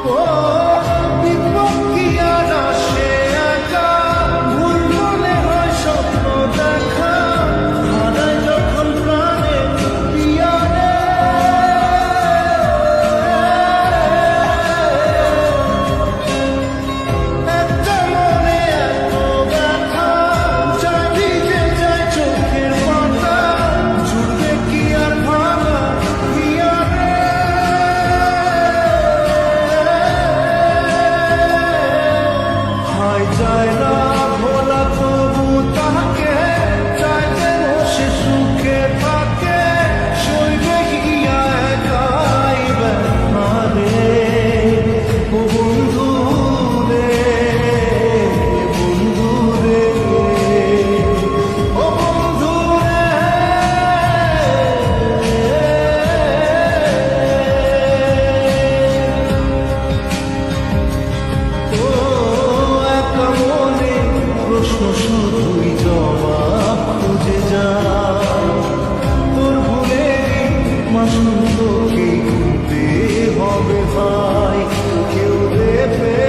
ও বিপক্ষী আর আসে একা, ভুল মনে হয় স্বপ্ন দেখা, হারায় যখন প্রাণে পিয়ারে। একটা মনে এত ব্যথা, যায় ভিজে যায় চোখের পাতা, জুড়বে কি আর ভাঙা পিয়ারে। হায় যায় না ভোলা তবু তাকে, চাইতে বসে সুখে থাকে, সইবে গিয়া একাই ব্যথারে। ও বন্ধু রে, বন্ধু রে, ও বন্ধু রে। ও একা মনে প্রশ্ন শুধুই জবাব খুঁজে যায়, তোর ভুলেরই মাসুল তোকে খুঁজতে হবে ভাই, কেউ দেবে